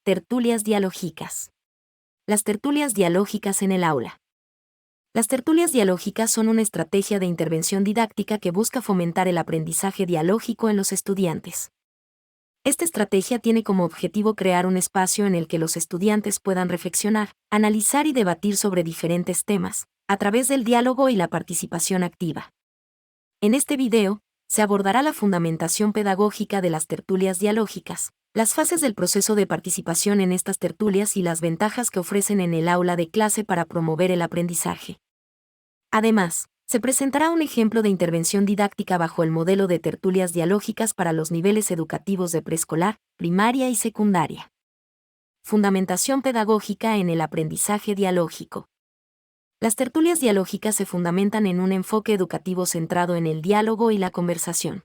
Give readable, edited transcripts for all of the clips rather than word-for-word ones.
Tertulias dialógicas. Las tertulias dialógicas en el aula. Las tertulias dialógicas son una estrategia de intervención didáctica que busca fomentar el aprendizaje dialógico en los estudiantes. Esta estrategia tiene como objetivo crear un espacio en el que los estudiantes puedan reflexionar, analizar y debatir sobre diferentes temas, a través del diálogo y la participación activa. En este video, se abordará la fundamentación pedagógica de las tertulias dialógicas, las fases del proceso de participación en estas tertulias y las ventajas que ofrecen en el aula de clase para promover el aprendizaje. Además, se presentará un ejemplo de intervención didáctica bajo el modelo de tertulias dialógicas para los niveles educativos de preescolar, primaria y secundaria. Fundamentación pedagógica en el aprendizaje dialógico. Las tertulias dialógicas se fundamentan en un enfoque educativo centrado en el diálogo y la conversación.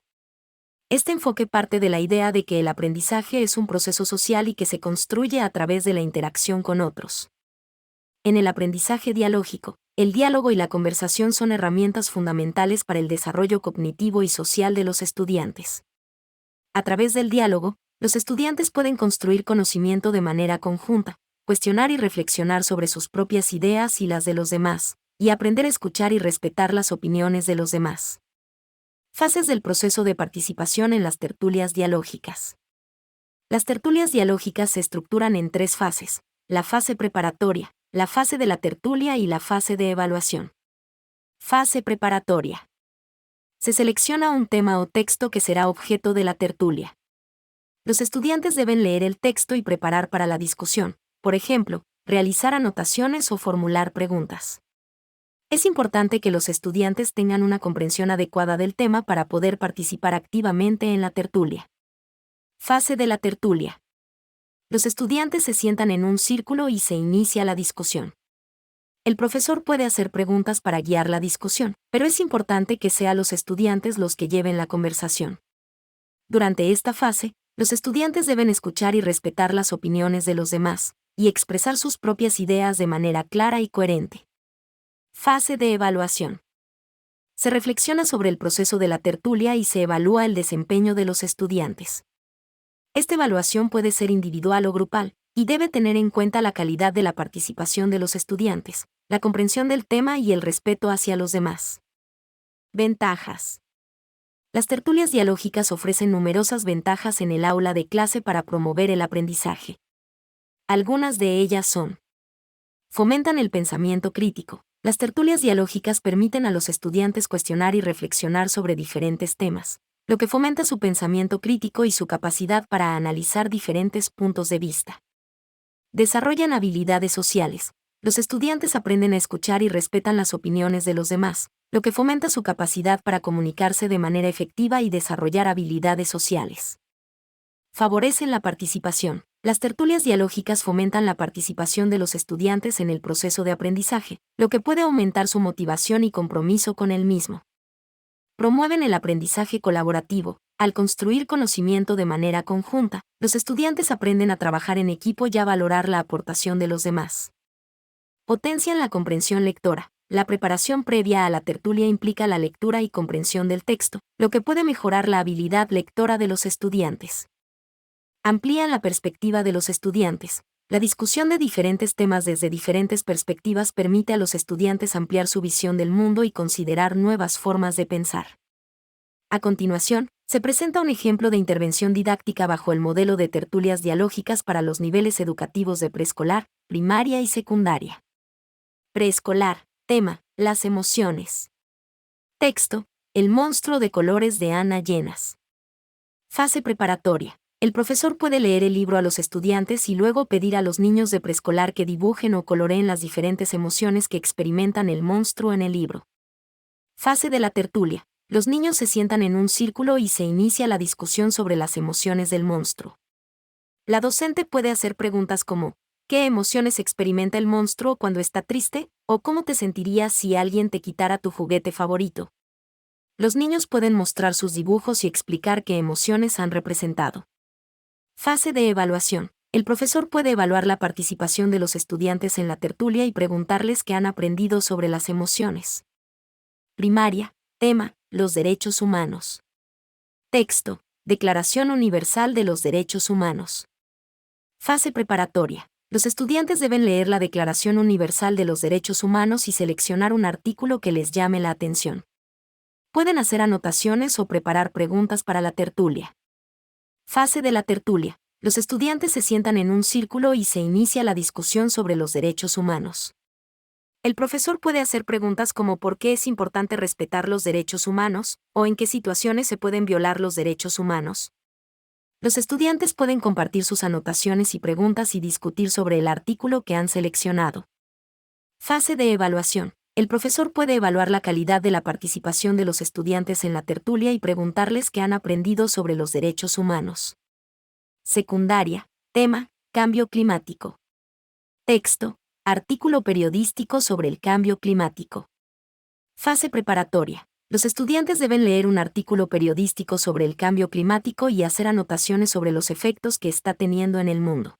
Este enfoque parte de la idea de que el aprendizaje es un proceso social y que se construye a través de la interacción con otros. En el aprendizaje dialógico, el diálogo y la conversación son herramientas fundamentales para el desarrollo cognitivo y social de los estudiantes. A través del diálogo, los estudiantes pueden construir conocimiento de manera conjunta, cuestionar y reflexionar sobre sus propias ideas y las de los demás, y aprender a escuchar y respetar las opiniones de los demás. Fases del proceso de participación en las tertulias dialógicas. Las tertulias dialógicas se estructuran en 3 fases: la fase preparatoria, la fase de la tertulia y la fase de evaluación. Fase preparatoria. Se selecciona un tema o texto que será objeto de la tertulia. Los estudiantes deben leer el texto y preparar para la discusión, por ejemplo, realizar anotaciones o formular preguntas. Es importante que los estudiantes tengan una comprensión adecuada del tema para poder participar activamente en la tertulia. Fase de la tertulia. Los estudiantes se sientan en un círculo y se inicia la discusión. El profesor puede hacer preguntas para guiar la discusión, pero es importante que sean los estudiantes los que lleven la conversación. Durante esta fase, los estudiantes deben escuchar y respetar las opiniones de los demás, y expresar sus propias ideas de manera clara y coherente. Fase de evaluación. Se reflexiona sobre el proceso de la tertulia y se evalúa el desempeño de los estudiantes. Esta evaluación puede ser individual o grupal, y debe tener en cuenta la calidad de la participación de los estudiantes, la comprensión del tema y el respeto hacia los demás. Ventajas. Las tertulias dialógicas ofrecen numerosas ventajas en el aula de clase para promover el aprendizaje. Algunas de ellas son: fomentan el pensamiento crítico. Las tertulias dialógicas permiten a los estudiantes cuestionar y reflexionar sobre diferentes temas, lo que fomenta su pensamiento crítico y su capacidad para analizar diferentes puntos de vista. Desarrollan habilidades sociales. Los estudiantes aprenden a escuchar y respetan las opiniones de los demás, lo que fomenta su capacidad para comunicarse de manera efectiva y desarrollar habilidades sociales. Favorecen la participación. Las tertulias dialógicas fomentan la participación de los estudiantes en el proceso de aprendizaje, lo que puede aumentar su motivación y compromiso con el mismo. Promueven el aprendizaje colaborativo. Al construir conocimiento de manera conjunta, los estudiantes aprenden a trabajar en equipo y a valorar la aportación de los demás. Potencian la comprensión lectora. La preparación previa a la tertulia implica la lectura y comprensión del texto, lo que puede mejorar la habilidad lectora de los estudiantes. Amplían la perspectiva de los estudiantes. La discusión de diferentes temas desde diferentes perspectivas permite a los estudiantes ampliar su visión del mundo y considerar nuevas formas de pensar. A continuación, se presenta un ejemplo de intervención didáctica bajo el modelo de tertulias dialógicas para los niveles educativos de preescolar, primaria y secundaria. Preescolar. Tema: las emociones. Texto: El monstruo de colores de Ana Llenas. Fase preparatoria. El profesor puede leer el libro a los estudiantes y luego pedir a los niños de preescolar que dibujen o coloreen las diferentes emociones que experimentan el monstruo en el libro. Fase de la tertulia. Los niños se sientan en un círculo y se inicia la discusión sobre las emociones del monstruo. La docente puede hacer preguntas como: ¿qué emociones experimenta el monstruo cuando está triste? ¿O cómo te sentirías si alguien te quitara tu juguete favorito? Los niños pueden mostrar sus dibujos y explicar qué emociones han representado. Fase de evaluación. El profesor puede evaluar la participación de los estudiantes en la tertulia y preguntarles qué han aprendido sobre las emociones. Primaria. Tema: los derechos humanos. Texto: Declaración Universal de los Derechos Humanos. Fase preparatoria. Los estudiantes deben leer la Declaración Universal de los Derechos Humanos y seleccionar un artículo que les llame la atención. Pueden hacer anotaciones o preparar preguntas para la tertulia. Fase de la tertulia. Los estudiantes se sientan en un círculo y se inicia la discusión sobre los derechos humanos. El profesor puede hacer preguntas como ¿por qué es importante respetar los derechos humanos? ¿O en qué situaciones se pueden violar los derechos humanos? Los estudiantes pueden compartir sus anotaciones y preguntas y discutir sobre el artículo que han seleccionado. Fase de evaluación. El profesor puede evaluar la calidad de la participación de los estudiantes en la tertulia y preguntarles qué han aprendido sobre los derechos humanos. Secundaria. Tema: cambio climático. Texto: artículo periodístico sobre el cambio climático. Fase preparatoria. Los estudiantes deben leer un artículo periodístico sobre el cambio climático y hacer anotaciones sobre los efectos que está teniendo en el mundo.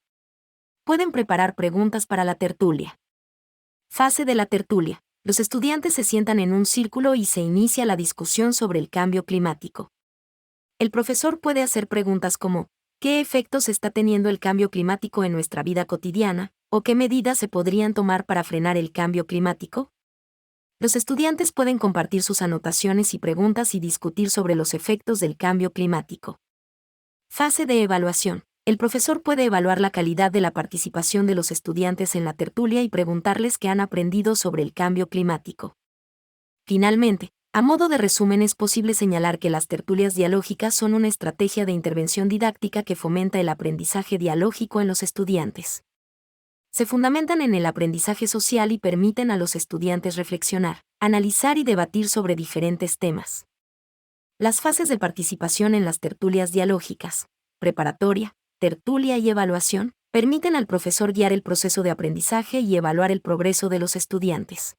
Pueden preparar preguntas para la tertulia. Fase de la tertulia. Los estudiantes se sientan en un círculo y se inicia la discusión sobre el cambio climático. El profesor puede hacer preguntas como ¿qué efectos está teniendo el cambio climático en nuestra vida cotidiana? ¿O qué medidas se podrían tomar para frenar el cambio climático? Los estudiantes pueden compartir sus anotaciones y preguntas y discutir sobre los efectos del cambio climático. Fase de evaluación. El profesor puede evaluar la calidad de la participación de los estudiantes en la tertulia y preguntarles qué han aprendido sobre el cambio climático. Finalmente, a modo de resumen, es posible señalar que las tertulias dialógicas son una estrategia de intervención didáctica que fomenta el aprendizaje dialógico en los estudiantes. Se fundamentan en el aprendizaje social y permiten a los estudiantes reflexionar, analizar y debatir sobre diferentes temas. Las fases de participación en las tertulias dialógicas, preparatoria, tertulia y evaluación, permiten al profesor guiar el proceso de aprendizaje y evaluar el progreso de los estudiantes.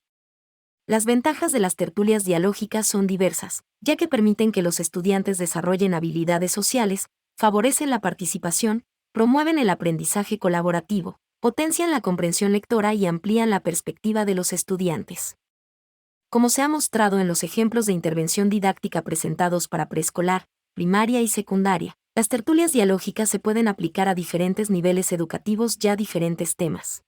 Las ventajas de las tertulias dialógicas son diversas, ya que permiten que los estudiantes desarrollen habilidades sociales, favorecen la participación, promueven el aprendizaje colaborativo, potencian la comprensión lectora y amplían la perspectiva de los estudiantes. Como se ha mostrado en los ejemplos de intervención didáctica presentados para preescolar, primaria y secundaria, las tertulias dialógicas se pueden aplicar a diferentes niveles educativos y a diferentes temas.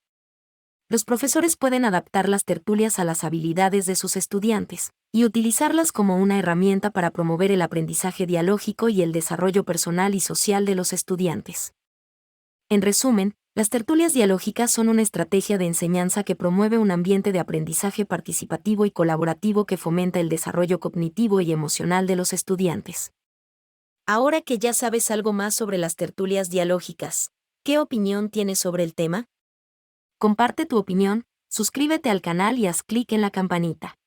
Los profesores pueden adaptar las tertulias a las habilidades de sus estudiantes y utilizarlas como una herramienta para promover el aprendizaje dialógico y el desarrollo personal y social de los estudiantes. En resumen, las tertulias dialógicas son una estrategia de enseñanza que promueve un ambiente de aprendizaje participativo y colaborativo que fomenta el desarrollo cognitivo y emocional de los estudiantes. Ahora que ya sabes algo más sobre las tertulias dialógicas, ¿qué opinión tienes sobre el tema? Comparte tu opinión, suscríbete al canal y haz clic en la campanita.